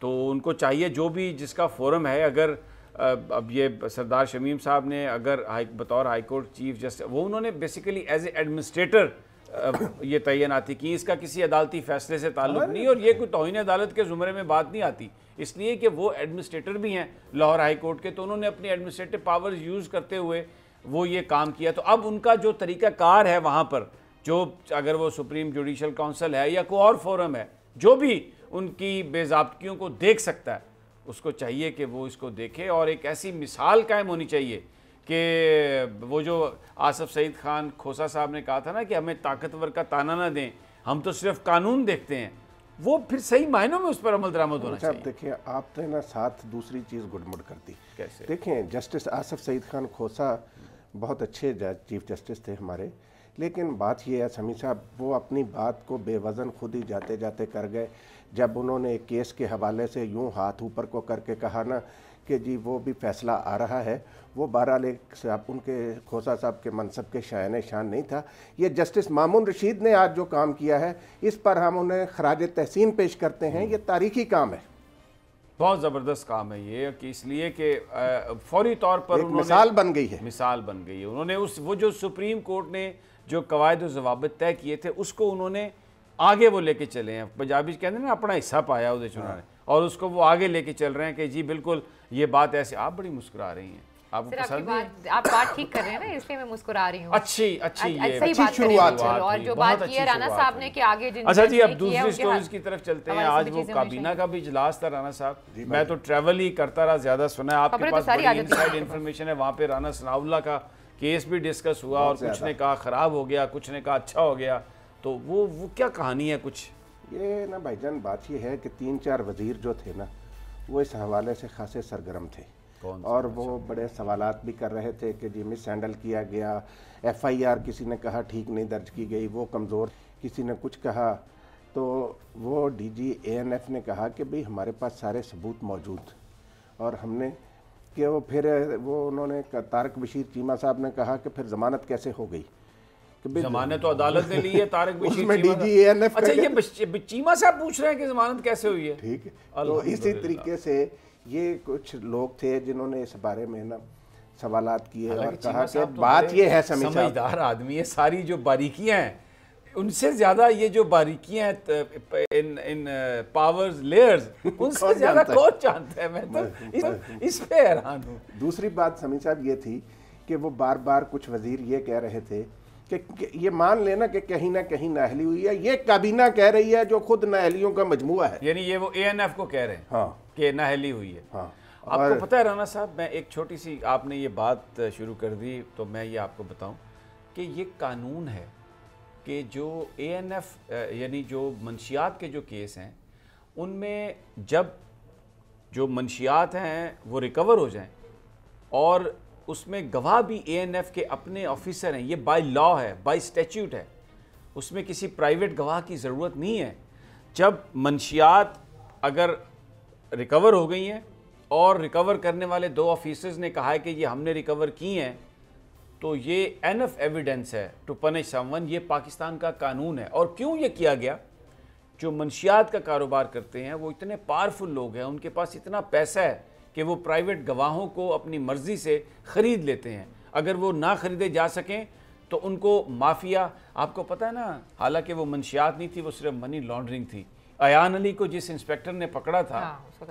تو ان کو چاہیے جو بھی جس کا فورم ہے، اگر اب یہ سردار شمیم صاحب نے اگر بطور ہائی کورٹ چیف جسٹس، وہ انہوں نے بیسیکلی ایز اے ایڈمنسٹریٹر یہ تعیناتی کی، اس کا کسی عدالتی فیصلے سے تعلق نہیں، اور یہ کوئی توہین عدالت کے زمرے میں بات نہیں آتی، اس لیے کہ وہ ایڈمنسٹریٹر بھی ہیں لاہور ہائی کورٹ کے، تو انہوں نے اپنی ایڈمنسٹریٹو پاورز یوز کرتے ہوئے وہ یہ کام کیا۔ تو اب ان کا جو طریقہ کار ہے وہاں پر، جو اگر وہ سپریم جوڈیشل کونسل ہے یا کوئی اور فورم ہے، جو بھی ان کی بے ضابطگیوں کو دیکھ سکتا ہے، اس کو چاہیے کہ وہ اس کو دیکھے، اور ایک ایسی مثال قائم ہونی چاہیے کہ وہ جو آصف سعید خان کھوسا صاحب نے کہا تھا نا کہ ہمیں طاقتور کا تانا نہ دیں، ہم تو صرف قانون دیکھتے ہیں، وہ پھر صحیح معنوں میں اس پر عمل درآمد ہونا چاہیے۔ دیکھیں آپ نے نا ساتھ دوسری چیز گڑمڑ کر دی۔ کیسے؟ دیکھیں جسٹس آصف سعید خان کھوسا بہت اچھے چیف جسٹس تھے ہمارے، لیکن بات یہ ہے سمیع صاحب، وہ اپنی بات کو بے وزن خود ہی جاتے جاتے کر گئے، جب انہوں نے ایک کیس کے حوالے سے یوں ہاتھ اوپر کو کر کے کہا نا کہ جی وہ بھی فیصلہ آ رہا ہے، وہ بہرحال ایک صاحب ان کے کھوسا صاحب کے منصب کے شائن شان نہیں تھا۔ یہ جسٹس مامون رشید نے آج جو کام کیا ہے، اس پر ہم انہیں خراج تحسین پیش کرتے ہیں، یہ تاریخی کام ہے، بہت زبردست کام ہے یہ، کہ اس لیے کہ فوری طور پر ایک مثال بن گئی ہے، مثال بن گئی ہے۔ انہوں نے وہ جو سپریم کورٹ نے جو قواعد و ضوابط طے کیے تھے، اس کو انہوں نے آگے وہ لے کے چلے ہیں، پنجابی کہتے ہیں نا اپنا حصہ پایا اس انہوں نے، اور اس کو وہ آگے لے کے چل رہے ہیں کہ جی بالکل یہ بات ایسے۔ آپ بڑی مسکرا رہی ہیں، آپ کو پسند ہے؟ آپ بات ٹھیک کر رہے ہیں نا، اس لیے میں مسکرا رہی ہوں۔ اچھی صحیح بات شروعات ہے، اور جو بات کی ہے رانا صاحب نے کہ آگے جن اچھا جی، اب دوسری سٹوریز کی طرف چلتے ہیں۔ آج وہ کابینہ کا بھی اجلاس تھا رانا صاحب، میں تو ٹریول ہی کرتا رہا، زیادہ سنا ہے، آپ کے پاس بڑی انسائیڈ انفارمیشن ہے، وہاں پہ رانا ثناء اللہ کا کیس بھی ڈسکس ہوا، اور کچھ نے کہا خراب ہو گیا، کچھ نے کہا اچھا ہو گیا، تو وہ کیا کہانی ہے کچھ؟ یہ نا بھائی جان بات یہ ہے کہ 3-4 وزیر جو تھے نا، وہ اس حوالے سے خاصے سرگرم تھے، اور وہ بڑے سوالات بھی کر رہے تھے کہ جی مس ہینڈل کیا گیا، ایف آئی آر کسی نے کہا ٹھیک نہیں درج کی گئی، وہ کمزور، کسی نے کچھ کہا، تو وہ ڈی جی اے این ایف نے کہا کہ بھئی ہمارے پاس سارے ثبوت موجود، اور ہم نے کہ وہ پھر وہ انہوں نے طارق بشیر چیمہ صاحب نے کہا کہ پھر ضمانت کیسے ہو گئی، ضمانت تو عدالت نے لی ہے، طارق بشیر میں ڈی جی اے این ایف، اچھا یہ چیمہ صاحب پوچھ رہے ہیں کہ ضمانت کیسے ہوئی ہے؟ ٹھیک ہے، تو اسی طریقے سے یہ کچھ لوگ تھے جنہوں نے اس بارے میں نا سوالات کیے اور کہا کہ بات یہ ہے سمجھدار آدمی ہے، ساری جو باریکیاں ہیں ان سے زیادہ یہ جو باریکیاں ہیں ان پاورز لیئرز، ان سے زیادہ کون جانتا ہے؟ میں تو اس پہ حیران ہوں۔ دوسری بات سمیع صاحب یہ تھی کہ وہ بار بار کچھ وزیر یہ کہہ رہے تھے کہ یہ مان لینا کہ کہیں نہ کہیں نااہلی ہوئی ہے، یہ کابینہ کہہ رہی ہے جو خود نااہلیوں کا مجموعہ ہے، یعنی یہ وہ اے این ایف کو کہہ رہے ہیں ہاں کہ نااہلی ہوئی ہے۔ ہاں، آپ کو پتہ ہے رانا صاحب، میں ایک چھوٹی سی، آپ نے یہ بات شروع کر دی تو میں یہ آپ کو بتاؤں کہ یہ قانون ہے کہ جو اے این ایف یعنی جو منشیات کے جو کیس ہیں، ان میں جب جو منشیات ہیں وہ ریکور ہو جائیں، اور اس میں گواہ بھی اے این ایف کے اپنے آفیسر ہیں، یہ بائی لا ہے، بائی اسٹیچیوٹ ہے، اس میں کسی پرائیویٹ گواہ کی ضرورت نہیں ہے۔ جب منشیات اگر ریکور ہو گئی ہیں اور ریکور کرنے والے 2 آفیسرز نے کہا ہے کہ یہ ہم نے ریکور کی ہیں، تو یہ اینف ایویڈنس ہے ٹو پنش سم ون، یہ پاکستان کا قانون ہے۔ اور کیوں یہ کیا گیا؟ جو منشیات کا کاروبار کرتے ہیں وہ اتنے پاورفل لوگ ہیں، ان کے پاس اتنا پیسہ ہے کہ وہ پرائیویٹ گواہوں کو اپنی مرضی سے خرید لیتے ہیں، اگر وہ نہ خریدے جا سکیں تو ان کو مافیا، آپ کو پتہ ہے نا، حالانکہ وہ منشیات نہیں تھی، وہ صرف منی لانڈرنگ تھی۔ ایان علی کو جس انسپیکٹر نے پکڑا تھا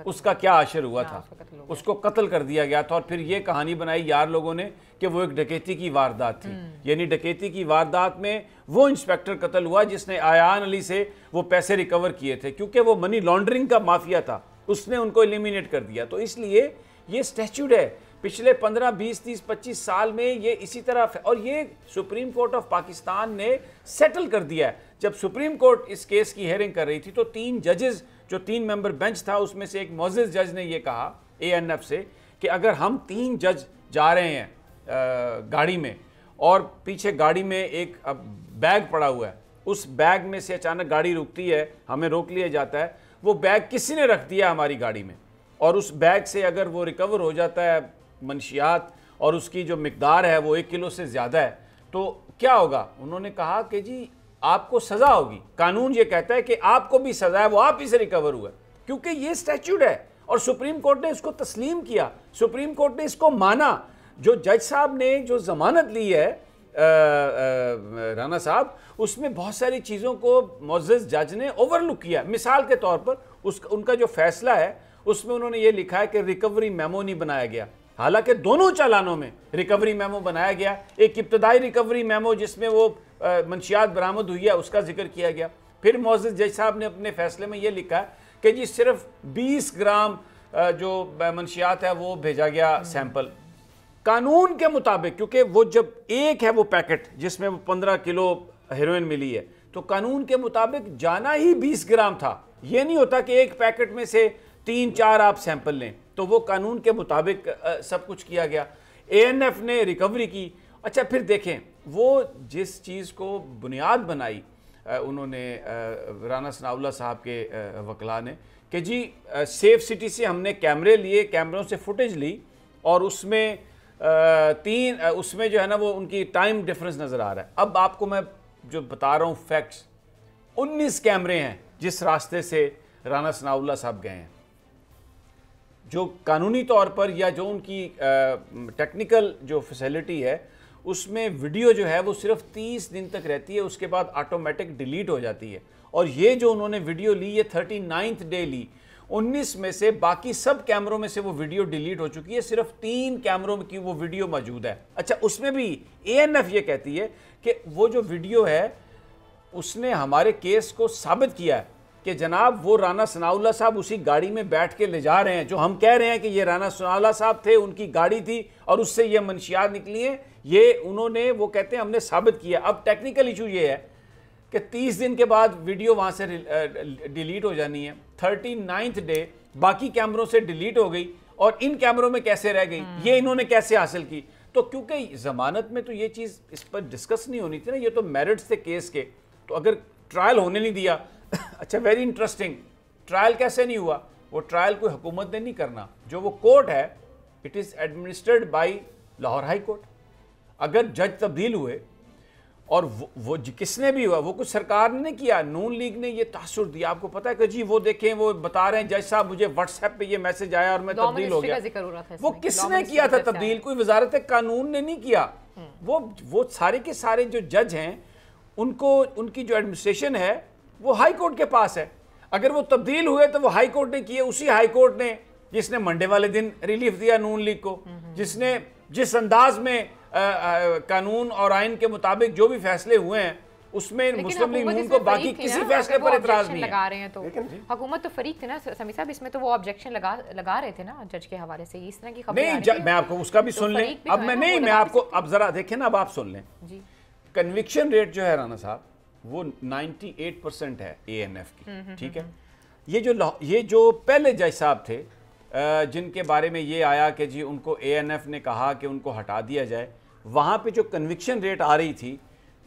اس کا کیا عشر ہوا تھا، اس کو قتل کر دیا گیا تھا، اور پھر یہ کہانی بنائی یار لوگوں نے کہ وہ ایک ڈکیتی کی واردات تھی، یعنی ڈکیتی کی واردات میں وہ انسپیکٹر قتل ہوا جس نے ایان علی سے وہ پیسے ریکور کیے تھے، کیونکہ وہ منی لانڈرنگ کا مافیا تھا، اس نے ان کو ایلیمینیٹ کر دیا۔ تو اس لیے یہ اسٹیچوٹ ہے، پچھلے 15 20 30 25 سال میں یہ اسی طرح، اور یہ سپریم کورٹ آف پاکستان نے سیٹل کر دیا ہے۔ جب سپریم کورٹ اس کیس کی ہیئرنگ کر رہی تھی تو 3 ججز، جو 3 ممبر بینچ تھا، اس میں سے ایک معزز جج نے یہ کہا اے این ایف سے کہ اگر ہم 3 جج جا رہے ہیں گاڑی میں، اور پیچھے گاڑی میں ایک بیگ پڑا ہوا ہے، اس بیگ میں سے اچانک گاڑی رکتی ہے، ہمیں روک لیا جاتا ہے، وہ بیگ کسی نے رکھ دیا ہماری گاڑی میں، اور اس بیگ سے اگر وہ ریکور ہو جاتا ہے منشیات اور اس کی جو مقدار ہے وہ 1 کلو سے زیادہ ہے، تو کیا ہوگا؟ انہوں نے کہا کہ جی آپ کو سزا ہوگی، قانون یہ کہتا ہے کہ آپ کو بھی سزا ہے، وہ آپ ہی سے ریکور ہوا ہے۔ کیونکہ یہ اسٹیچوٹ ہے اور سپریم کورٹ نے اس کو تسلیم کیا, سپریم کورٹ نے اس کو مانا. جو جج صاحب نے جو ضمانت لی ہے رانا صاحب, اس میں بہت ساری چیزوں کو معزز جج نے اوور لک کیا. مثال کے طور پر ان کا جو فیصلہ ہے اس میں انہوں نے یہ لکھا ہے کہ ریکوری میمو نہیں بنایا گیا, حالانکہ دونوں چالانوں میں ریکوری میمو بنایا گیا. ایک ابتدائی ریکوری میمو جس میں وہ منشیات برآمد ہوئی ہے اس کا ذکر کیا گیا. پھر معزز جج صاحب نے اپنے فیصلے میں یہ لکھا کہ جی صرف 20 گرام جو منشیات ہے وہ بھیجا گیا سیمپل. قانون کے مطابق, کیونکہ وہ جب ایک ہے وہ پیکٹ جس میں وہ 15 کلو ہیروئن ملی ہے, تو قانون کے مطابق جانا ہی 20 گرام تھا. یہ نہیں ہوتا کہ ایک پیکٹ میں سے 3-4 آپ سیمپل لیں. تو وہ قانون کے مطابق سب کچھ کیا گیا. اے این ایف نے ریکوری کی. اچھا پھر دیکھیں وہ جس چیز کو بنیاد بنائی انہوں نے رانا ثناء اللہ صاحب کے وکلاء نے کہ جی سیف سٹی سے ہم نے کیمرے لیے, کیمروں سے فوٹیج لی اور اس میں اس میں جو ہے نا وہ ان کی ٹائم ڈیفرنس نظر آ رہا ہے. اب آپ کو میں جو بتا رہا ہوں فیکٹس, 19 کیمرے ہیں جس راستے سے رانا ثناء اللہ صاحب گئے ہیں. جو قانونی طور پر یا جو ان کی ٹیکنیکل جو فیسیلٹی ہے اس میں ویڈیو جو ہے وہ صرف 30 دن تک رہتی ہے, اس کے بعد آٹومیٹک ڈیلیٹ ہو جاتی ہے. اور یہ جو انہوں نے ویڈیو لی یہ 39th ڈے لی. 19 میں سے باقی سب کیمروں میں سے وہ ویڈیو ڈیلیٹ ہو چکی ہے, صرف 3 کیمروں کی وہ ویڈیو موجود ہے. اچھا اس میں بھی اے این ایف یہ کہتی ہے کہ وہ جو ویڈیو ہے اس نے ہمارے کیس کو ثابت کیا ہے کہ جناب وہ رانا ثناء اللہ صاحب اسی گاڑی میں بیٹھ کے لے جا رہے ہیں, جو ہم کہہ رہے ہیں کہ یہ رانا ثناء اللہ صاحب تھے, ان کی گاڑی تھی اور اس سے یہ منشیات نکلی ہیں. یہ انہوں نے وہ کہتے ہیں ہم نے ثابت کیا. اب ٹیکنیکل ایشو یہ ہے کہ 30 دن کے بعد ویڈیو وہاں سے ڈیلیٹ ہو جانی ہے. 39th ڈے باقی کیمروں سے ڈیلیٹ ہو گئی اور ان کیمروں میں کیسے رہ گئی, یہ انہوں نے کیسے حاصل کی. تو کیونکہ ضمانت میں تو یہ چیز اس پر ڈسکس نہیں ہونی تھی نا, یہ تو میرٹس تھے کیس کے. تو اگر ٹرائل ہونے نہیں دیا, اچھا ویری انٹرسٹنگ, ٹرائل کیسے نہیں ہوا؟ وہ ٹرائل کوئی حکومت نے نہیں کرنا, جو وہ کورٹ ہے it is administered by Lahore high court. اگر جج تبدیل ہوئے اور وہ کس نے بھی ہوا, وہ کچھ سرکار نے نہیں کیا, نون لیگ نے یہ تاثر دیا. آپ کو پتا ہے کہ جی وہ دیکھیں وہ بتا رہے ہیں جج صاحب مجھے واٹس ایپ پہ یہ میسج آیا اور میں تبدیل ہو گیا. وہ کس نے کیا تھا تبدیل؟ کوئی وزارت قانون نے نہیں کیا. وہ سارے کے سارے جو جج ہیں ان کی جو ایڈمنسٹریشن ہے وہ ہائی کورٹ کے پاس ہے. اگر وہ تبدیل ہوئے تو وہ ہائی کورٹ نے کیے, اسی ہائی کورٹ نے جس نے منڈے والے دن ریلیف دیا نون لیگ کو, جس نے جس انداز میں قانون اور آئین کے مطابق جو بھی فیصلے ہوئے ہیں اس میں مسلم لیگ نون کو باقی کسی فیصلے پر اعتراض نہیں ہے. تو حکومت تو فریق تھی نا سمیع صاحب, اس میں تو وہ آبجیکشن لگا رہے تھے نا جج کے حوالے سے. اس طرح کی خبریں نہیں, میں آپ کو اس کا بھی سن لیں. اب میں آپ کو اب ذرا دیکھیں نا, اب آپ سن لیں. کنوکشن ریٹ جو ہے رانا صاحب وہ 98% ہے اے این ایف کی. ٹھیک ہے, یہ جو پہلے جج صاحب تھے جن کے بارے میں یہ آیا کہ جی ان کو اے این ایف نے کہا کہ ان کو ہٹا دیا جائے, وہاں پہ جو کنوکشن ریٹ آ رہی تھی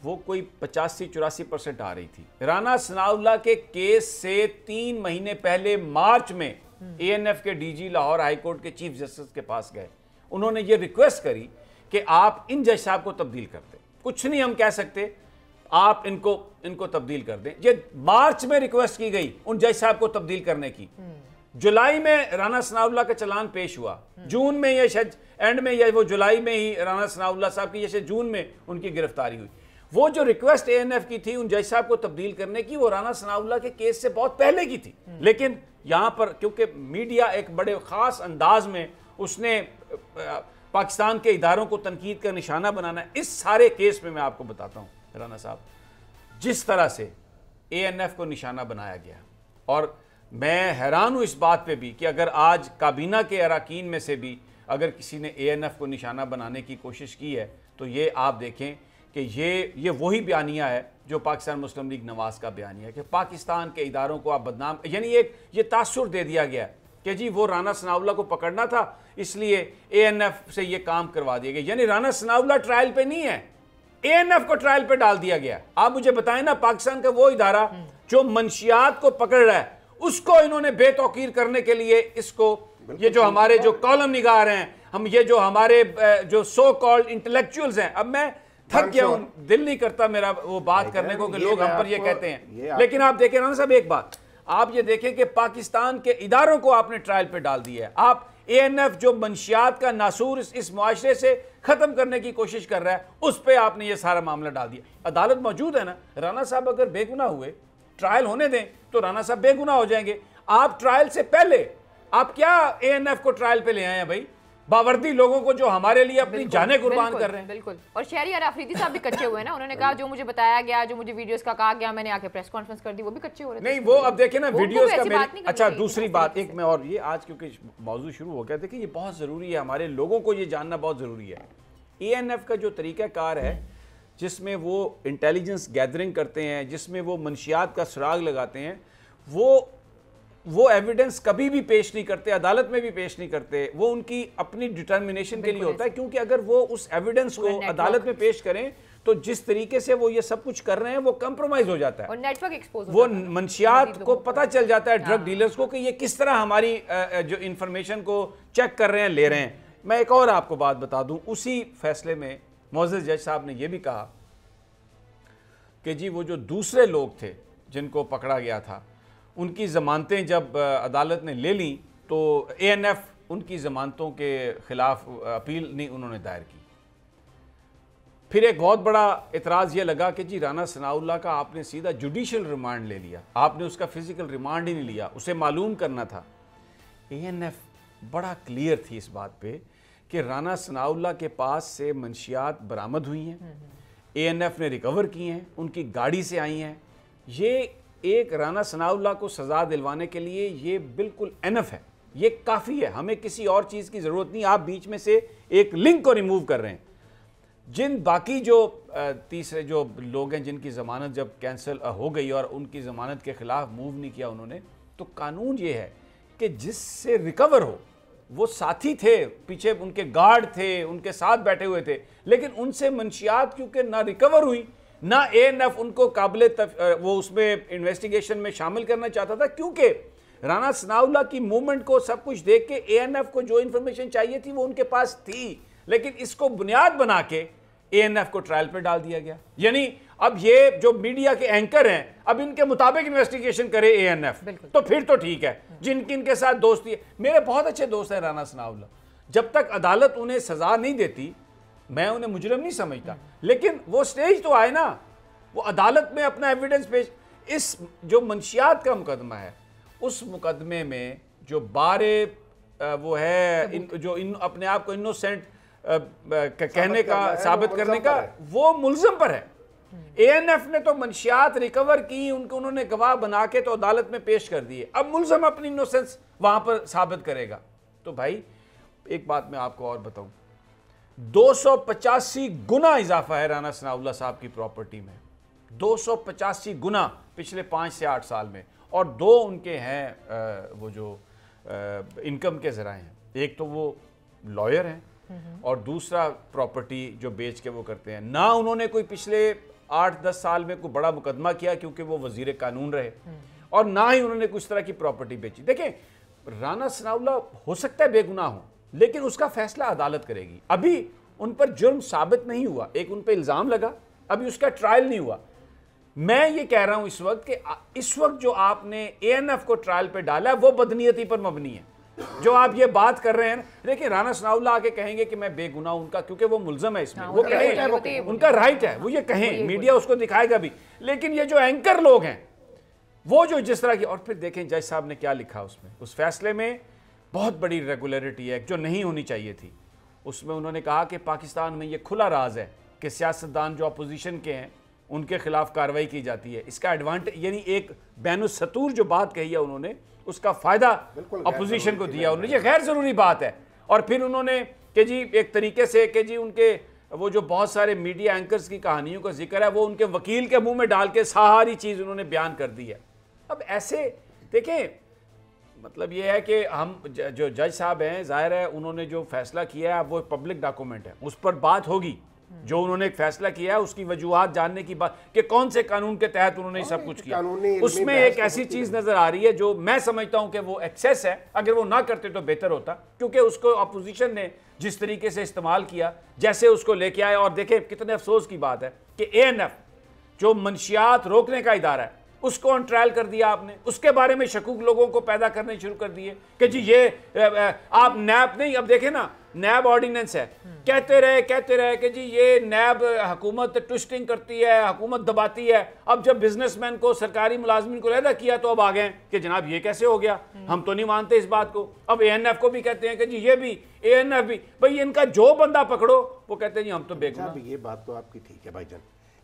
وہ کوئی 85-84% آ رہی تھی. رانا ثناء اللہ کے کیس سے 3 مہینے پہلے مارچ میں اے این ایف کے D G Lahore high court کے چیف جسٹس کے پاس گئے. انہوں نے یہ ریکویسٹ کری کہ آپ ان جج صاحب کو تبدیل کر دیں, کچھ نہیں ہم کہہ سکتے, آپ ان کو تبدیل کر دیں. یہ مارچ میں ریکویسٹ کی گئی ان جج صاحب کو تبدیل کرنے کی. جولائی میں رانا ثناء اللہ کا چلان پیش ہوا, جون میں یہ شاید اینڈ میں یا وہ جولائی میں ہی رانا ثناء اللہ صاحب کی جیسے جون میں ان کی گرفتاری ہوئی. وہ جو ریکویسٹ اے این ایف کی تھی ان جج صاحب کو تبدیل کرنے کی, وہ رانا ثناء اللہ کے کیس سے بہت پہلے کی تھی. لیکن یہاں پر کیونکہ میڈیا ایک بڑے خاص انداز میں اس نے پاکستان کے اداروں کو تنقید کا نشانہ بنانا ہے. اس سارے کیس میں آپ کو بتاتا ہوں رانا صاحب جس طرح سے اے این ایف کو نشانہ بنایا گیا, اور میں حیران ہوں اس بات پہ بھی کہ اگر آج کابینہ کے اراکین میں سے بھی اگر کسی نے اے این ایف کو نشانہ بنانے کی کوشش کی ہے تو یہ آپ دیکھیں کہ یہ وہی بیانیہ ہے جو پاکستان مسلم لیگ نواز کا بیانیہ ہے کہ پاکستان کے اداروں کو آپ بدنام, یعنی یہ تاثر دے دیا گیا کہ جی وہ رانا ثناء اللہ کو پکڑنا تھا اس لیے اے این ایف سے یہ کام کروا دیا گیا. یعنی رانا ثناء اللہ ٹرائل پہ نہیں ہے, اے این ایف کو ٹرائل پہ ڈال دیا گیا. آپ مجھے بتائیں نا, پاکستان کا وہ ادارہ جو منشیات کو پکڑ رہا ہے اس کو انہوں نے بے توقیر کرنے کے لیے اس کو, یہ جو ہمارے جو کالم نگار ہیں, ہم یہ جو ہمارے جو سو کالڈ انٹلیکچوئلز ہیں, اب میں تھک گیا ہوں, دل نہیں کرتا میرا وہ بات کرنے کو کہ لوگ ہم پر یہ کہتے ہیں. لیکن آپ دیکھیں رانا صاحب ایک بات, آپ یہ دیکھیں کہ پاکستان کے اداروں کو آپ نے ٹرائل پہ ڈال دیا ہے. آپ ANF جو منشیات کا ناسور اس معاشرے سے ختم کرنے کی کوشش کر رہا ہے, اس پہ آپ نے یہ سارا معاملہ ڈال دیا. عدالت موجود ہے نا, رانا صاحب اگر بے گناہ ہوئے, ٹرائل ہونے دیں تو رانا صاحب بے گناہ ہو جائیں گے. آپ ٹرائل سے پہلے آپ کیا ANF کو ٹرائل پہ لے آئے ہیں بھائی, باوردی لوگوں کو جو ہمارے لیے اپنی جانیں قربان کر رہے ہیں. بالکل. اور شہریار آفریدی صاحب بھی کچے ہوئے ہیں نا, انہوں نے کہا جو مجھے بتایا گیا, جو مجھے ویڈیوز کا کہا گیا, میں نے آ کے پریس کانفرنس کر دی, وہ بھی کچے ہو رہے تھے. نہیں وہ اب دیکھیں نا ویڈیوز کا میری. اچھا دوسری بات ایک میں, اور یہ آج کیونکہ موضوع شروع ہو گیا, دیکھیں یہ بہت ضروری ہے, ہمارے لوگوں کو یہ جاننا بہت ضروری ہے. ANF کا جو طریقہ کار ہے جس میں وہ انٹیلیجنس گیدرنگ کرتے ہیں, جس میں وہ منشیات کا سراغ لگاتے ہیں, وہ ایویڈنس کبھی بھی پیش نہیں کرتے, عدالت میں بھی پیش نہیں کرتے. وہ ان کی اپنی ڈٹرمنیشن کے لیے ہوتا ہے, کیونکہ اگر وہ اس ایویڈنس کو عدالت میں پیش کریں تو جس طریقے سے وہ یہ سب کچھ کر رہے ہیں وہ کمپرومائز ہو جاتا ہے, اور نیٹ ورک ایکسپوز وہ منشیات کو پتہ چل جاتا ہے, ڈرگ ڈیلرز کو, کہ یہ کس طرح ہماری جو انفارمیشن کو چیک کر رہے ہیں, لے رہے ہیں. میں ایک اور آپ کو بات بتا دوں, اسی فیصلے میں معزز جج صاحب نے یہ بھی کہا کہ جی وہ جو دوسرے لوگ تھے جن کو پکڑا گیا تھا, ان کی ضمانتیں جب عدالت نے لے لیں تو ANF ان کی ضمانتوں کے خلاف اپیل نہیں انہوں نے دائر کی. پھر ایک بہت بڑا اعتراض یہ لگا کہ جی رانا ثناء اللہ کا آپ نے سیدھا جوڈیشل ریمانڈ لے لیا, آپ نے اس کا فزیکل ریمانڈ ہی نہیں لیا, اسے معلوم کرنا تھا. ANF بڑا کلیئر تھی اس بات پہ کہ رانا ثناء اللہ کے پاس سے منشیات برآمد ہوئی ہیں, ANF نے ریکور کی ہیں, ان کی گاڑی سے آئی ہیں. یہ ایک رانا ثناء اللہ کو سزا دلوانے کے لیے یہ بالکل انف ہے, یہ کافی ہے, ہمیں کسی اور چیز کی ضرورت نہیں. آپ بیچ میں سے ایک لنک کو ریموو کر رہے ہیں. جن باقی جو تیسرے جو لوگ ہیں جن کی ضمانت جب کینسل ہو گئی اور ان کی ضمانت کے خلاف موو نہیں کیا انہوں نے, تو قانون یہ ہے کہ جس سے ریکور ہو, وہ ساتھی تھے, پیچھے ان کے گارڈ تھے, ان کے ساتھ بیٹھے ہوئے تھے, لیکن ان سے منشیات کیونکہ نہ ریکور ہوئی, نہ ANF ان کو وہ اس میں انویسٹیگیشن میں شامل کرنا چاہتا تھا, کیونکہ رانا ثناء اللہ کی موومنٹ کو سب کچھ دیکھ کے ANF کو جو انفارمیشن چاہیے تھی وہ ان کے پاس تھی, لیکن اس کو بنیاد بنا کے ANF کو ٹرائل پہ ڈال دیا گیا. یعنی اب یہ جو میڈیا کے اینکر ہیں, اب ان کے مطابق انویسٹیگیشن کرے ANF, تو پھر تو ٹھیک ہے. جن کے ساتھ دوستی ہے, میرے بہت اچھے دوست ہیں رانا ثناء اللہ, جب تک عدالت انہیں سزا نہیں دیتی میں انہیں مجرم نہیں سمجھتا, لیکن وہ سٹیج تو آئے نا, وہ عدالت میں اپنا ایویڈنس پیش. اس جو منشیات کا مقدمہ ہے, اس مقدمے میں جو بارے وہ ہے جو اپنے آپ کو انوسینٹ کہنے کا, ثابت کرنے کا, وہ ملزم پر ہے. ANF نے تو منشیات ریکور کی, انہوں نے گواہ بنا کے تو عدالت میں پیش کر دیے, اب ملزم اپنی انوسینس وہاں پر ثابت کرے گا. تو بھائی ایک بات میں آپ کو اور بتاؤں, 285 گنا اضافہ ہے رانا ثناء اللہ صاحب کی پراپرٹی میں, 285 گنا پچھلے 5 سے 8 سال میں, اور 2 ان کے ہیں وہ جو انکم کے ذرائع ہیں. ایک تو وہ لائر ہیں اور دوسرا پراپرٹی جو بیچ کے وہ کرتے ہیں. نہ انہوں نے کوئی پچھلے 8-10 سال میں کوئی بڑا مقدمہ کیا کیونکہ وہ وزیر قانون رہے, اور نہ ہی انہوں نے کچھ طرح کی پراپرٹی بیچی. دیکھیں رانا ثناء اللہ ہو سکتا ہے بے گناہ ہوں, لیکن اس کا فیصلہ عدالت کرے گی. ابھی ان پر جرم ثابت نہیں ہوا, ایک ان پہ الزام لگا, ابھی اس کا ٹرائل نہیں ہوا. میں یہ کہہ رہا ہوں اس وقت کہ اس وقت جو آپ نے ANF کو ٹرائل پہ ڈالا ہے وہ بدنیتی پر مبنی ہے. جو آپ یہ بات کر رہے ہیں, دیکھیں رانا ثناء اللہ آگے کہیں گے کہ میں بے گناہ ہوں, ان کا کیونکہ وہ ملزم ہے اس میں, وہ کہیں, ان کا رائٹ ہے, وہ یہ کہیں, میڈیا اس کو دکھائے گا بھی. لیکن یہ جو اینکر لوگ ہیں وہ جو جس طرح کی, اور پھر دیکھیں جج صاحب نے کیا لکھا اس میں, اس فیصلے میں بہت بڑی ریگولیرٹی ہے جو نہیں ہونی چاہیے تھی. اس میں انہوں نے کہا کہ پاکستان میں یہ کھلا راز ہے کہ سیاستدان جو اپوزیشن کے ہیں ان کے خلاف کارروائی کی جاتی ہے. اس کا ایڈوانٹیج, یعنی ایک بین السطور جو بات کہی ہے انہوں نے, اس کا فائدہ اپوزیشن کو دیا انہوں نے. یہ غیر ضروری بات ہے. اور پھر انہوں نے کہ جی ایک طریقے سے کہ جی ان کے وہ جو بہت سارے میڈیا اینکرز کی کہانیوں کا ذکر ہے وہ ان کے وکیل کے منہ میں ڈال کے ساری چیز انہوں نے بیان کر دی ہے. اب ایسے دیکھیں, مطلب یہ ہے کہ ہم جو جج صاحب ہیں, ظاہر ہے انہوں نے جو فیصلہ کیا ہے وہ پبلک ڈاکومنٹ ہے, اس پر بات ہوگی. جو انہوں نے ایک فیصلہ کیا ہے اس کی وجوہات جاننے کی بات کہ کون سے قانون کے تحت انہوں نے سب کچھ کیا. اس میں ایک ایسی چیز نظر آ رہی ہے جو میں سمجھتا ہوں کہ وہ ایکسیس ہے. اگر وہ نہ کرتے تو بہتر ہوتا, کیونکہ اس کو اپوزیشن نے جس طریقے سے استعمال کیا, جیسے اس کو لے کے آئے. اور دیکھیں کتنے افسوس کی بات ہے کہ ANF جو منشیات روکنے کا ادارہ ہے, اس کو آن ٹرائل کر دیا آپ نے، اس کے بارے میں شکوک لوگوں کو پیدا کرنے شروع کر دیے کہ جی یہ آپ نیب نہیں، اب دیکھیں نا نیب آرڈیننس ہے، کہتے رہے کہ جی یہ نیب حکومت ٹوسٹنگ کرتی ہے، حکومت دباتی ہے، اب جب بزنس مین کو سرکاری ملازمین کو علیحدہ کیا تو اب آ گئے کہ جناب یہ کیسے ہو گیا، ہم تو نہیں مانتے اس بات کو۔ اب اے این ایف کو بھی کہتے ہیں کہ جی یہ بھی، اے این ایف بھی، بھئی ان کا جو بندہ پکڑو وہ کہتے ہیں جی ہم تو بے گناہ۔ یہ بات تو آپ کی ٹھیک ہے بھائی جان،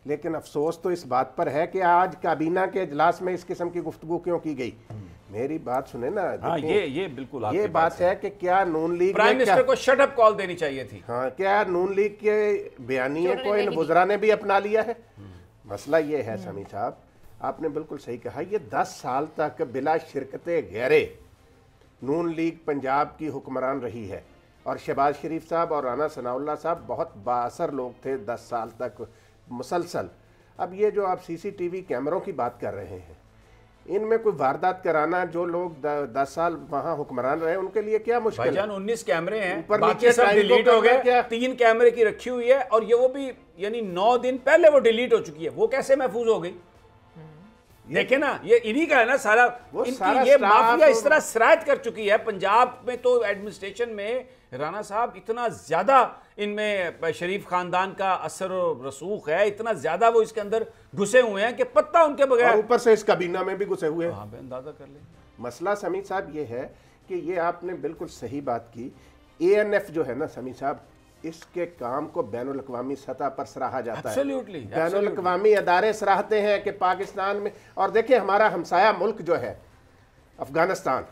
لیکن افسوس تو اس بات پر ہے کہ آج کابینہ کے اجلاس میں اس قسم کی گفتگو کیوں کی گئی؟ میری بات سنیں نا، یہ بالکل یہ بات ہے کہ کیا نون لیگ پرائم منسٹر کو شٹ اپ کال دینی چاہیے تھی۔ ہاں، کیا نون لیگ کے بیانیے کو ان وزراء نے بھی اپنا لیا ہے؟ مسئلہ یہ ہے سمیع صاحب، آپ نے بالکل صحیح کہا، یہ 10 سال تک بلا شرکت غیرے نون لیگ پنجاب کی حکمران رہی ہے، اور شہباز شریف صاحب اور رانا ثناء اللہ صاحب بہت بااثر لوگ تھے 10 سال تک مسلسل۔ اب یہ جو آپ سی سی ٹی وی کیمروں کی بات کر رہے ہیں، ان میں کوئی واردات کرانا، جو لوگ 10 سال وہاں حکمران رہے ان کے لیے کیا مشکل ہے؟ بھائی جان 19 کیمرے ہیں، اوپر باقی نیچے سب ٹائم ڈیلیٹ کو ہو گئے، کیا 3 کیمرے کی رکھی ہوئی ہے، اور یہ وہ بھی یعنی 9 دن پہلے وہ ڈیلیٹ ہو چکی ہے، وہ کیسے محفوظ ہو گئی؟ دیکھیں نا، یہ انہی کا ہے نا سارا، ان کی یہ مافیا اس طرح سرایت کر چکی ہے پنجاب میں، تو ایڈمنسٹریشن میں رانا صاحب اتنا زیادہ ان میں شریف خاندان کا اثر و رسوخ ہے، اتنا زیادہ وہ اس کے اندر گھسے ہوئے ہیں کہ پتہ ان کے بغیر، اور اوپر سے اس کابینہ میں بھی گھسے ہوئے ہیں۔ اندازہ کر لیں۔ مسئلہ سمیع صاحب یہ ہے کہ یہ آپ نے بالکل صحیح بات کی، اے این ایف جو ہے نا سمیع صاحب، اس کے کام کو بین الاقوامی سطح پر سراہا جاتا ہے، بین الاقوامی ادارے سراہتے ہیں کہ پاکستان میں، اور دیکھیں ہمارا ہمسایہ ملک جو ہے افغانستان،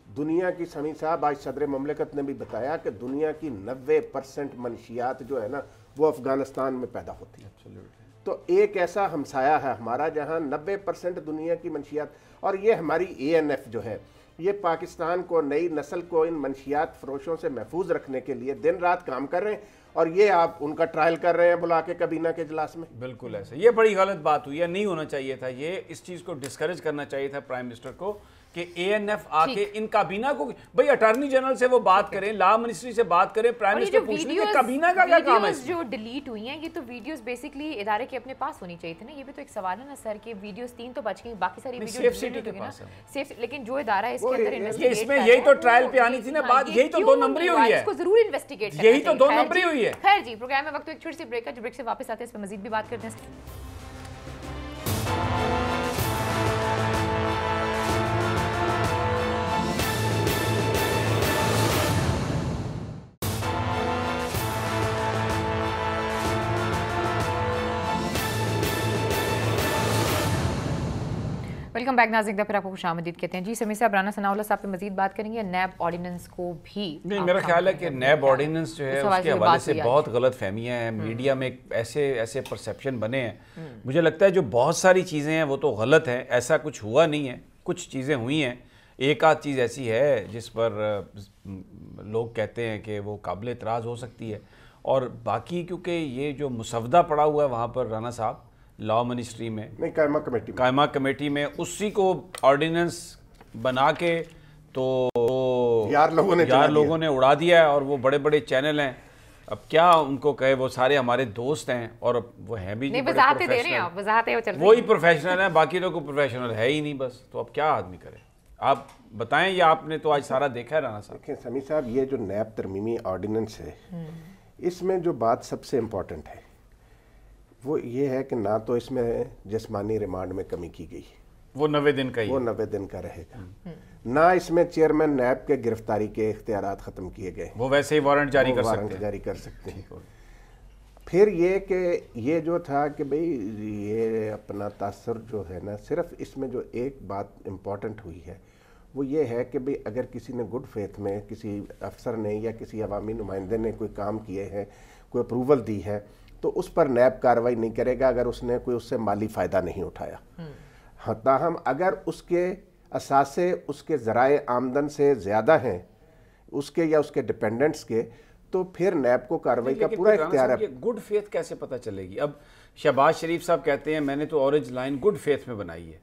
دنیا کی سمیع صاحب آج صدر مملکت نے بھی بتایا کہ دنیا کی 90% منشیات جو ہے نا وہ افغانستان میں پیدا ہوتی ہے۔ تو ایک ایسا ہمسایہ ہے ہمارا جہاں 90% دنیا کی منشیات، اور یہ ہماری اے این ایف جو ہے یہ پاکستان کو، نئی نسل کو ان منشیات فروشوں سے محفوظ رکھنے کے لیے دن رات کام کر رہے ہیں، اور یہ آپ ان کا ٹرائل کر رہے ہیں بلا کے کابینہ کے اجلاس میں۔ بالکل ایسا، یہ بڑی غلط بات ہوئی ہے، نہیں ہونا چاہیے تھا، یہ اس چیز کو ڈسکریج کرنا چاہیے تھا پرائم منسٹر کو کہ اے این ایف آ کے ان کابینہ کو، بھئی اٹارنی جنرل سے وہ بات کریں، لا منسٹری سے بات کریں، پرائم منسٹر پوچھ لیں کہ کابینہ کا کیا کام ہے؟ ویڈیوز جو ڈیلیٹ ہوئی ہیں، یہ تو ویڈیوز بیسیکلی ادارے کے اپنے پاس ہونی چاہیے تھی نا، یہ بھی تو ایک سوال ہے نا سر کہ ویڈیوز 3 تو بچ گئی، باقی ساری ویڈیوز سیف سٹی کے پاس ہے، سیف، لیکن جو ادارہ اس کے اندر انویسٹیگیٹ اس میں یہی تو ٹرائل پہ آنی تھی نا بات، یہی تو 2 نمبری ہوئی ہے، اس کو ضرور انویسٹیگیٹ کرنا یہی تو 2 نمبری ہوئی ہے۔ خیر جی، پروگرام میں وقت ایک چھوٹی سی بریک ہے، جو بریک سے واپس آتے ہیں اس پہ مزید بھی بات کرتے ہیں۔ ویلکم بیک ناظرین، پھر آپ کو خوش آمدید کہتے ہیں۔ جی سمیع صاحب، رانا ثناء اللہ صاحب پہ مزید بات کریں گے، نیب آرڈیننس کو بھی؟ نہیں، میرا خیال ہے کہ نیب آرڈیننس جو ہے اس کے حوالے سے بہت غلط فہمیاں ہیں، میڈیا میں ایسے پرسیپشن بنے ہیں، مجھے لگتا ہے جو بہت ساری چیزیں ہیں وہ تو غلط ہیں، ایسا کچھ ہوا نہیں ہے، کچھ چیزیں ہوئی ہیں، ایک آدھ چیز ایسی ہے جس پر لوگ کہتے ہیں کہ وہ قابل اعتراض ہو سکتی ہے، اور باقی کیونکہ یہ جو مسودہ پڑا ہوا ہے وہاں پر رانا صاحب لا منسٹری میں، نہیں قائمہ کمیٹی میں، اسی کو آرڈیننس بنا کے تو یار لوگوں نے اڑا دیا ہے، اور وہ بڑے بڑے چینل ہیں، اب کیا ان کو کہے، وہ سارے ہمارے دوست ہیں اور وہ ہیں بھی وضاحتیں دے رہے ہیں، وضاحتیں وہی پروفیشنل ہیں، باقی تو کوئی پروفیشنل ہے ہی نہیں بس، تو اب کیا آدمی کرے؟ آپ بتائیں، یا آپ نے تو آج سارا دیکھا ہے رانا صاحب؟ دیکھیں سمیع صاحب، یہ جو نیب ترمیمی آرڈیننس ہے، اس میں جو بات سب سے امپورٹنٹ ہے وہ یہ ہے کہ نہ تو اس میں جسمانی ریمانڈ میں کمی کی گئی، وہ 90 دن کا ہی، وہ 90 دن کا رہے گا، نہ اس میں چیئرمین نیب کے گرفتاری کے اختیارات ختم کیے گئے، وہ ویسے ہی وارنٹ جاری کر سکتے ہیں۔ پھر یہ کہ یہ جو تھا کہ بھئی یہ اپنا تاثر جو ہے نا، صرف اس میں جو ایک بات امپورٹنٹ ہوئی ہے وہ یہ ہے کہ بھئی اگر کسی نے گڈ فیتھ میں، کسی افسر نے یا کسی عوامی نمائندے نے کوئی کام کیے ہیں، کوئی اپروول دی ہے، تو اس پر نیب کارروائی نہیں کرے گا اگر اس نے کوئی اس سے مالی فائدہ نہیں اٹھایا۔ تاہم اگر اس کے اثاثے اس کے ذرائع آمدن سے زیادہ ہیں اس کے یا اس کے ڈیپینڈنٹس کے، تو پھر نیب کو کارروائی کا پورا اختیار ہے۔ گڈ فیتھ کیسے پتہ چلے گی؟ اب شہباز شریف صاحب کہتے ہیں میں نے تو اورنج لائن گڈ فیتھ میں بنائی ہے،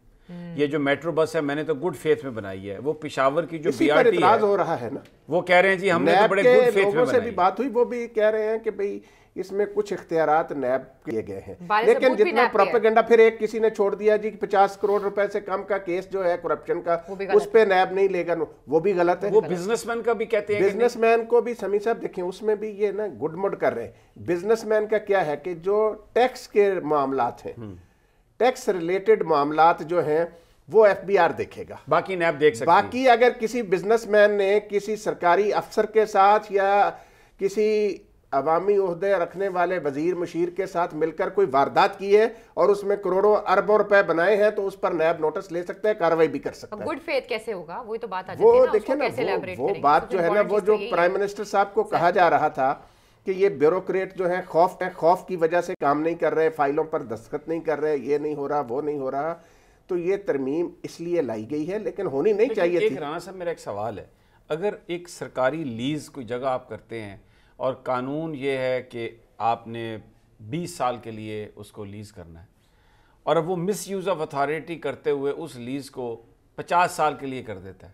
یہ جو میٹرو بس ہے میں نے تو گڈ فیتھ میں بنائی ہے، وہ پشاور کی جو بی آر ٹی ہے اعتراض ہو رہا ہے نا، وہ کہہ رہے ہیں جی ہم نے تو بڑے گڈ فیتھ میں لوگوں سے بھی بنائی ہے۔ بات ہوئی، وہ بھی کہہ رہے ہیں کہ بھئی اس میں کچھ اختیارات نیب کیے گئے ہیں، بارے لیکن ثبوت بھی جتنا نیب کے ہے۔ پروپیگنڈا پھر ایک کسی نے چھوڑ دیا جی کہ 50 کروڑ روپے سے کم کا کیس جو ہے کرپشن کا اس پہ نیب نہیں لے گا، وہ بھی غلط ہے۔ وہ بزنس مین کا بھی کہتے ہیں، بزنس مین کو بھی سمیع صاحب دیکھیں اس میں بھی یہ نا گڈ مڈ کر رہے ہیں۔ بزنس مین کا کیا ہے کہ جو ٹیکس کے معاملات ہیں، ٹیکس ریلیٹڈ معاملات جو ہیں وہ ایف بی آر دیکھے گا، باقی نیب دیکھ سکتی ہے۔ باقی اگر کسی بزنس مین نے کسی سرکاری افسر کے ساتھ یا کسی عوامی عہدے رکھنے والے وزیر مشیر کے ساتھ مل کر کوئی واردات کی ہے اور اس میں کروڑوں اربوں روپے بنائے ہیں تو اس پر نیب نوٹس لے سکتا ہے، کارروائی بھی کر سکتا ہے۔ گڈ فیتھ کیسے ہوگا وہی تو بات آ جاتی ہے وہ نا، دیکھیں نا وہ بات جو ہے نا، وہ جو پرائم پرائم منسٹر صاحب کو کہا جا رہا تھا کہ یہ بیوروکریٹ جو ہیں خوف کی وجہ سے کام نہیں کر رہے، فائلوں پر دستخط نہیں کر رہے، یہ نہیں ہو رہا وہ نہیں ہو رہا، تو یہ ترمیم اس لیے لائی گئی ہے، لیکن ہونی نہیں چاہیے تھی۔ رانا صاحب میرا ایک سوال ہے، اگر ایک سرکاری لیز کوئی جگہ آپ کرتے ہیں اور قانون یہ ہے کہ آپ نے 20 سال کے لیے اس کو لیز کرنا ہے اور اب وہ مس یوز آف اتھارٹی کرتے ہوئے اس لیز کو 50 سال کے لیے کر دیتا ہے،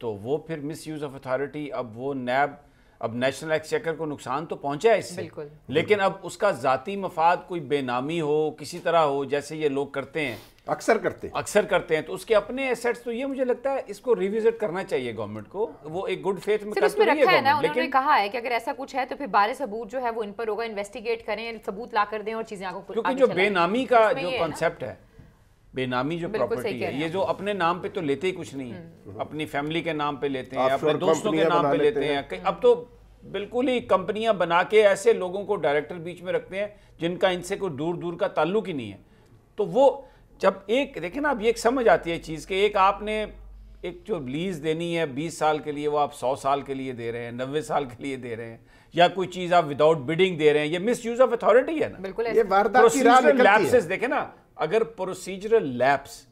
تو وہ پھر مس یوز آف اتھارٹی اب وہ نیب اب نیشنل ایکسچیکر کو نقصان تو پہنچا ہے اس سے، لیکن اب اس کا ذاتی مفاد کوئی بے نامی ہو کسی طرح ہو جیسے یہ لوگ کرتے ہیں، اکثر کرتے ہیں، تو اس کے اپنے ایسیٹس، تو یہ مجھے لگتا ہے اس کو ریویزٹ کرنا چاہیے گورنمنٹ کو، وہ ایک گڈ فیتھ میں کرتی رہی ہے گورنمنٹ، لیکن انہوں نے کہا ہے کہ اگر ایسا کچھ ہے تو پھر بارے ثبوت جو ہے وہ ان پر ہوگا، انویسٹیگیٹ کریں، ثبوت لا کر دیں اور چیزیں آگے چلائیں۔ کیونکہ جو بے نامی کا جو کانسیپٹ ہے، بے نامی جو پراپرٹی ہے، یہ جو اپنے نام پہ تو لیتے ہی کچھ نہیں ہے، اپنی فیملی کے نام پہ لیتے ہیں، اپنے دوستوں کے نام پہ لیتے ہیں، اب تو بالکل ہی کمپنیاں بنا کے ایسے لوگوں کو ڈائریکٹر بیچ میں رکھتے ہیں جن کا ان سے کوئی دور دور کا تعلق ہی نہیں ہے، تو وہ جب ایک دیکھیں نا اب یہ ایک سمجھ آتی ہے چیز کہ ایک آپ نے ایک جو لیز دینی ہے 20 سال کے لیے وہ آپ 100 سال کے لیے دے رہے ہیں، 90 سال کے لیے دے رہے ہیں، یا کوئی چیز آپ وداؤٹ بڈنگ دے رہے ہیں، یہ مس یوز آف اتھارٹی ہے نا، بالکل یہ واردات کی راہ نکلتی ہے۔ لیپسز دیکھیں نا، اگر پروسیجرل لیپس،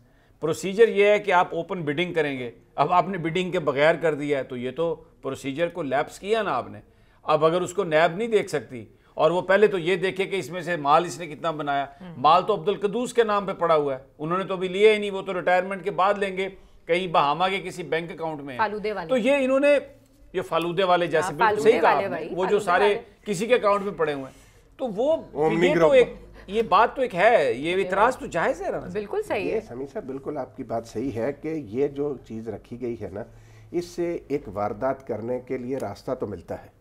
پروسیجر یہ ہے کہ آپ اوپن بڈنگ کریں گے، اب آپ نے بڈنگ کے بغیر کر دیا ہے تو یہ تو پروسیجر کو لیپس کیا نا آپ نے، اب اگر اس کو نیب نہیں دیکھ سکتی اور وہ پہلے تو یہ دیکھے کہ اس میں سے مال اس نے کتنا بنایا، مال تو عبدالقدوس کے نام پہ پڑا ہوا ہے، انہوں نے تو ابھی لیا ہی نہیں، وہ تو ریٹائرمنٹ کے بعد لیں گے کہیں بہاما کے کسی بینک اکاؤنٹ میں، تو یہ انہوں نے یہ فالودے والے جیسے بالکل صحیح کہا آپ نے، وہ جو سارے کسی کے اکاؤنٹ میں پڑے ہوئے ہیں، تو وہ تو ایک یہ بات تو ایک ہے، یہ اعتراض تو جائز ہے، بالکل صحیح ہے سمیع صاحب، بالکل آپ کی بات صحیح ہے کہ یہ جو چیز رکھی گئی ہے نا، اس سے ایک واردات کرنے کے لیے راستہ تو ملتا ہے،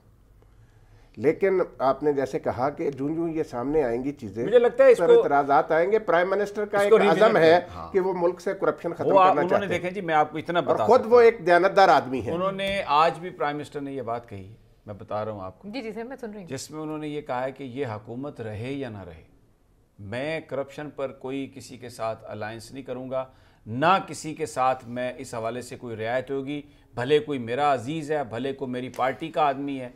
لیکن آپ نے جیسے کہا کہ جوں یہ سامنے آئیں گی چیزیں، مجھے لگتا ہے اس کو اعتراضات آئیں گے، پرائم منسٹر کا ایک عزم ہے کہ وہ ملک سے کرپشن ختم کرنا چاہتے ہیں، دیکھیں جی میں آپ کو اتنا بتا، اور خود وہ ایک دیانتدار آدمی ہے، انہوں نے آج بھی پرائم منسٹر نے یہ بات کہی ہے، میں بتا رہا ہوں آپ کو، جی سر میں سن رہی ہوں، جس میں انہوں نے یہ کہا ہے کہ یہ حکومت رہے یا نہ رہے، میں کرپشن پر کوئی کسی کے ساتھ الائنس نہیں کروں گا، نہ کسی کے ساتھ میں اس حوالے سے کوئی رعایت ہوگی، بھلے کوئی میرا عزیز ہے، بھلے کوئی میری پارٹی کا آدمی ہے۔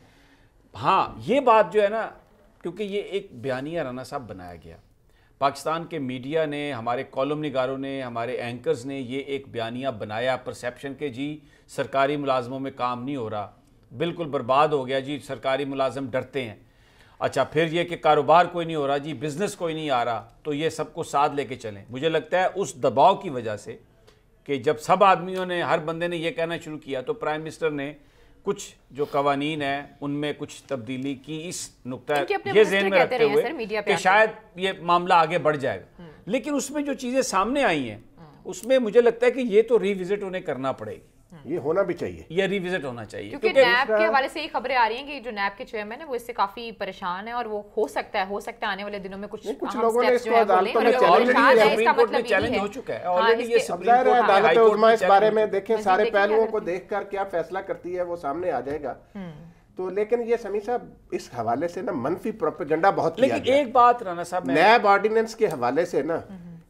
ہاں یہ بات جو ہے نا، کیونکہ یہ ایک بیانیہ رانا صاحب بنایا گیا، پاکستان کے میڈیا نے، ہمارے کالم نگاروں نے، ہمارے اینکرز نے یہ ایک بیانیہ بنایا پرسیپشن کے جی سرکاری ملازموں میں کام نہیں ہو رہا، بالکل برباد ہو گیا جی، سرکاری ملازم ڈرتے ہیں، اچھا پھر یہ کہ کاروبار کوئی نہیں ہو رہا جی، بزنس کوئی نہیں آ رہا، تو یہ سب کو ساتھ لے کے چلیں۔ مجھے لگتا ہے اس دباؤ کی وجہ سے کہ جب سب آدمیوں نے، ہر بندے نے یہ کہنا شروع کیا تو پرائم منسٹر نے کچھ جو قوانین ہیں ان میں کچھ تبدیلی کی، اس نقطہ یہ ذہن میں رکھتے ہوئے کہ شاید یہ معاملہ آگے بڑھ جائے گا، لیکن اس میں جو چیزیں سامنے آئی ہیں اس میں مجھے لگتا ہے کہ یہ تو ریوزٹ انہیں کرنا پڑے گی، یہ ہونا بھی چاہیے، یہ ریوزٹ ہونا چاہیے، کیونکہ نیب کے حوالے سے یہ خبریں آ رہی ہیں کہ جو نیب کے چیئرمین ہیں وہ اس سے کافی پریشان ہیں، اور وہ ہو سکتا ہے آنے والے دنوں میں کچھ لوگوں نے اس کو عدالتوں میں چیلنج ہو چکا ہے، آلریڈی یہ عدالت عظمیٰ اس بارے میں دیکھیں سارے پہلوؤں کو دیکھ کر کیا فیصلہ کرتی ہے وہ سامنے آ جائے گا، تو لیکن یہ سمیع صاحب اس حوالے سے نا منفی پروپیگنڈا بہت کیا گیا، لیکن ایک بات رانا صاحب نیب آرڈیننس کے حوالے سے نا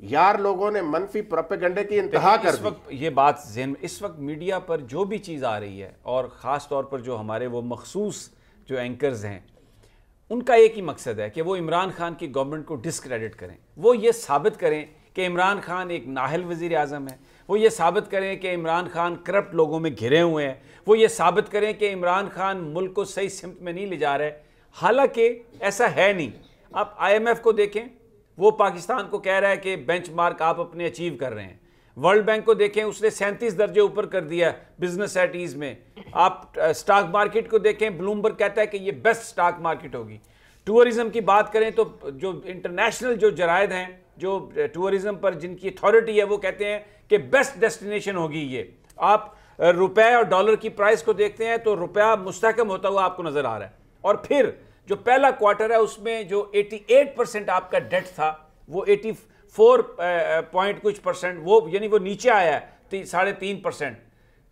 یار لوگوں نے منفی پروپیگنڈے کی انتہا کر دی، یہ بات ذہن میں اس وقت میڈیا پر جو بھی چیز آ رہی ہے، اور خاص طور پر جو ہمارے وہ مخصوص جو اینکرز ہیں، ان کا ایک ہی مقصد ہے کہ وہ عمران خان کی گورنمنٹ کو ڈسکریڈٹ کریں، وہ یہ ثابت کریں کہ عمران خان ایک نااہل وزیر اعظم ہے، وہ یہ ثابت کریں کہ عمران خان کرپٹ لوگوں میں گھرے ہوئے ہیں، وہ یہ ثابت کریں کہ عمران خان ملک کو صحیح سمت میں نہیں لے جا رہے، حالانکہ ایسا ہے نہیں۔ آپ آئی ایم ایف کو دیکھیں، وہ پاکستان کو کہہ رہا ہے کہ بینچ مارک آپ اپنے اچیو کر رہے ہیں، ورلڈ بینک کو دیکھیں اس نے 37 درجے اوپر کر دیا بزنس ایٹ ایز میں، آپ سٹاک مارکیٹ کو دیکھیں، بلومبرگ کہتا ہے کہ یہ بیسٹ سٹاک مارکیٹ ہوگی، ٹورزم کی بات کریں تو جو انٹرنیشنل جو جرائد ہیں جو ٹورزم پر جن کی اتھارٹی ہے وہ کہتے ہیں کہ بیسٹ ڈیسٹینیشن ہوگی یہ. آپ روپے اور ڈالر کی پرائس کو دیکھتے ہیں تو روپیہ مستحکم ہوتا ہوا آپ کو نظر آ رہا ہے. اور پھر جو پہلا کوارٹر ہے اس میں جو 88% آپ کا ڈیٹ تھا وہ 84 پوائنٹ کچھ پرسنٹ وہ یعنی وہ نیچے آیا ہے 3.5%.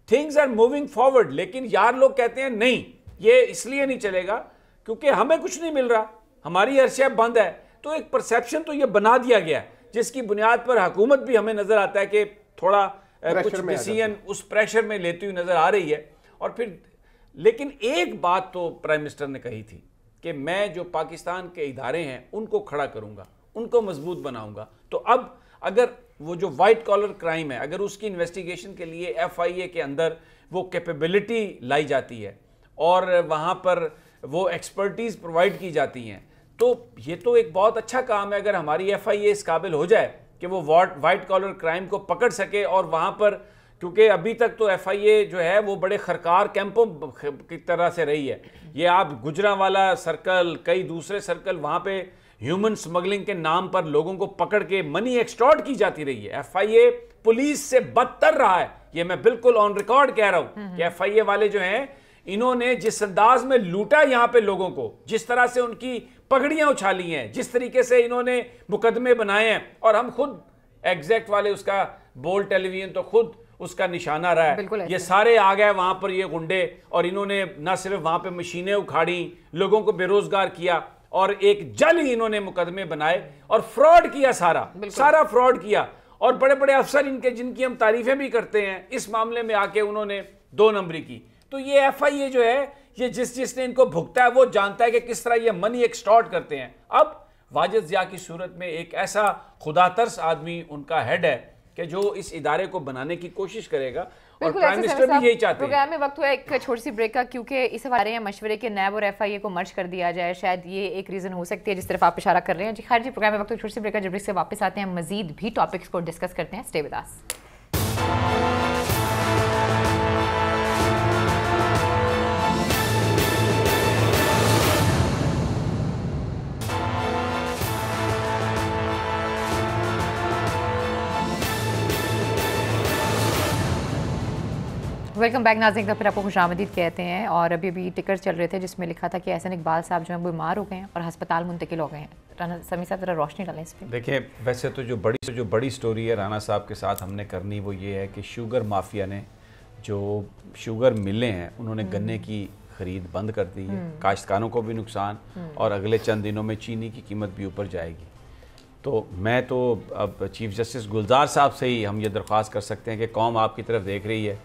Things are moving forward. لیکن یار لوگ کہتے ہیں نہیں یہ اس لیے نہیں چلے گا کیونکہ ہمیں کچھ نہیں مل رہا, ہماری ہر شے بند ہے. تو ایک پرسیپشن تو یہ بنا دیا گیا ہے جس کی بنیاد پر حکومت بھی ہمیں نظر آتا ہے کہ تھوڑا کچھ ڈیسیژن اس پریشر میں لیتی ہوئی نظر آ رہی ہے. اور پھر لیکن ایک بات تو پرائم منسٹر نے کہی تھی کہ میں جو پاکستان کے ادارے ہیں ان کو کھڑا کروں گا, ان کو مضبوط بناؤں گا. تو اب اگر وہ جو وائٹ کالر کرائم ہے اگر اس کی انویسٹیگیشن کے لیے FIA کے اندر وہ کیپیبلٹی لائی جاتی ہے اور وہاں پر وہ ایکسپرٹیز پرووائڈ کی جاتی ہیں تو یہ تو ایک بہت اچھا کام ہے. اگر ہماری FIA اس قابل ہو جائے کہ وہ وائٹ کالر کرائم کو پکڑ سکے اور وہاں پر, کیونکہ ابھی تک تو FIA جو ہے وہ بڑے خرکار کیمپوں کی طرح سے رہی ہے. یہ آپ گجرانوالا سرکل کئی دوسرے سرکل وہاں پہ ہیومن سمگلنگ کے نام پر لوگوں کو پکڑ کے منی ایکسٹورٹ کی جاتی رہی ہے. FIA پولیس سے بدتر رہا ہے, یہ میں بالکل آن ریکارڈ کہہ رہا ہوں کہ FIA والے جو ہیں انہوں نے جس انداز میں لوٹا یہاں پہ لوگوں کو, جس طرح سے ان کی پگڑیاں اچھالی ہیں, جس طریقے سے انہوں نے مقدمے بنائے ہیں. اور ہم خود ایگزیکٹ والے اس کا بول ٹیلی ویژن تو خود اس کا نشانہ رہا ہے. یہ سارے آ گئے وہاں پر یہ گنڈے اور انہوں نے نہ صرف وہاں پہ مشینیں اکھاڑی, لوگوں کو بے روزگار کیا اور ایک جل ہی انہوں نے مقدمے بنائے اور فراڈ کیا, سارا فراڈ کیا. اور بڑے بڑے افسر ان کے جن کی ہم تعریفیں بھی کرتے ہیں اس معاملے میں آ کے انہوں نے 2 نمبری کی. تو یہ FIA جو ہے یہ جس نے ان کو بھگتا ہے وہ جانتا ہے کہ کس طرح یہ منی ایکسٹورٹ کرتے ہیں. اب واجد ضیاء کی صورت میں ایک ایسا خدا ترس آدمی ان کا ہیڈ ہے کہ جو اس ادارے کو بنانے کی کوشش کرے گا اور پرائم منسٹر بھی یہی چاہتے ہیں. پروگرام میں وقت ہوا ایک چھوٹی سی بریک کا کیونکہ اس حوالے ہیں مشورے کے نیب اور FIA کو مرج کر دیا جائے, شاید یہ ایک ریزن ہو سکتی ہے جس طرف آپ اشارہ کر رہے ہیں. جی خیر جی, پروگرام میں وقت چھوٹی سی بریک کا, جب بریک سے واپس آتے ہیں مزید بھی ٹاپکس کو ڈسکس کرتے ہیں. Stay with us. Welcome back ناظرین, کا پھر آپ کو خوش آمدید کہتے ہیں. اور ابھی ٹکر چل رہے تھے جس میں لکھا تھا کہ احسن اقبال صاحب جو ہیں بیمار ہو گئے ہیں اور ہسپتال منتقل ہو گئے ہیں. رانا سمیع صاحب ذرا روشنی ڈالیں اس پہ. دیکھیں ویسے تو جو بڑی سٹوری ہے رانا صاحب کے ساتھ ہم نے کرنی وہ یہ ہے کہ شوگر مافیا نے جو شوگر ملیں ہیں انہوں نے گنے کی خرید بند کر دی ہے. کاشتکاروں کو بھی نقصان اور اگلے چند دنوں میں چینی کی قیمت بھی اوپر جائے گی. تو میں تو اب چیف جسٹس گلزار صاحب سے ہی ہم یہ درخواست کر سکتے ہیں کہ قوم آپ کی طرف دیکھ رہی ہے.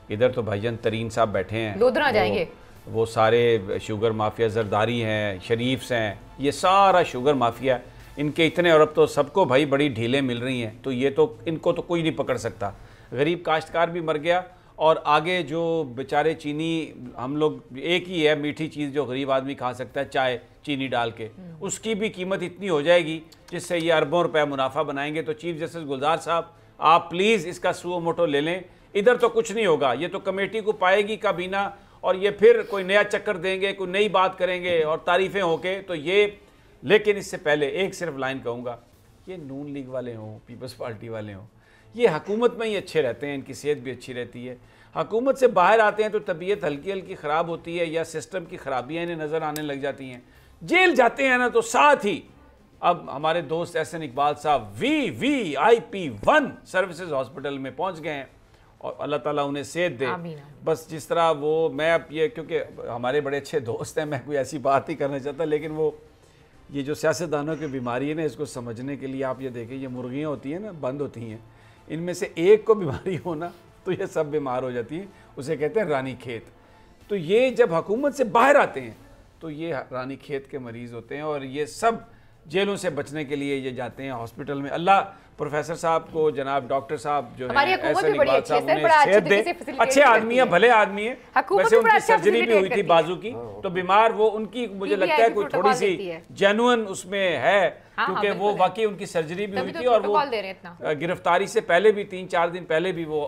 ادھر تو بھائی جان ترین صاحب بیٹھے ہیں, لودھرا جائیں گے, وہ سارے شوگر مافیا, زرداری ہیں, شریفس ہیں, یہ سارا شوگر مافیا. ان کے اتنے اور اب تو سب کو بھائی بڑی ڈھیلیں مل رہی ہیں تو یہ تو ان کو تو کوئی نہیں پکڑ سکتا. غریب کاشتکار بھی مر گیا اور آگے جو بیچارے چینی, ہم لوگ ایک ہی ہے میٹھی چیز جو غریب آدمی کھا سکتا ہے, چائے چینی ڈال کے, اس کی بھی قیمت اتنی ہو جائے گی جس سے یہ اربوں روپے منافع بنائیں گے. تو چیف جسٹس گلزار صاحب آپ پلیز اس کا سو موٹو لے لیں. ادھر تو کچھ نہیں ہوگا, یہ تو کمیٹی کو پائے گی کابینہ اور یہ پھر کوئی نیا چکر دیں گے, کوئی نئی بات کریں گے اور تعریفیں ہو کے تو یہ. لیکن اس سے پہلے ایک صرف لائن کہوں گا, یہ نون لیگ والے ہوں, پیپلز پارٹی والے ہوں, یہ حکومت میں ہی اچھے رہتے ہیں, ان کی صحت بھی اچھی رہتی ہے. حکومت سے باہر آتے ہیں تو طبیعت ہلکی ہلکی خراب ہوتی ہے یا سسٹم کی خرابیاں انہیں نظر آنے لگ جاتی ہیں. جیل جاتے ہیں نا تو ساتھ ہی اب ہمارے دوست احسن اقبال صاحب VIP1 سروسز ہاسپٹل میں پہنچ گئے ہیں اور اللہ تعالیٰ انہیں صحت دے. بس جس طرح وہ, میں اب یہ کیونکہ ہمارے بڑے اچھے دوست ہیں, میں کوئی ایسی بات نہیں کرنا چاہتا, لیکن وہ یہ جو سیاستدانوں کی بیماری ہے نا اس کو سمجھنے کے لیے آپ یہ دیکھیں, یہ مرغیاں ہوتی ہیں نا, بند ہوتی ہیں, ان میں سے ایک کو بیماری ہونا تو یہ سب بیمار ہو جاتی ہیں. اسے کہتے ہیں رانی کھیت. تو یہ جب حکومت سے باہر آتے ہیں تو یہ رانی کھیت کے مریض ہوتے ہیں اور یہ سب جیلوں سے بچنے کے لیے یہ جاتے ہیں ہاسپٹل میں. اللہ پروفیسر صاحب کو, جناب ڈاکٹر صاحب جو ہیں احسن اقبال صاحب, انہیں صحت دے. اچھے آدمی ہیں, بھلے آدمی ہیں. ویسے ان کی سرجری بھی ہوئی تھی بازو کی, تو بیمار وہ ان کی مجھے لگتا ہے کوئی تھوڑی سی جینوئن اس میں ہے کیونکہ وہ واقعی ان کی سرجری بھی ہوئی تھی اور وہ گرفتاری سے پہلے بھی 3-4 دن پہلے بھی وہ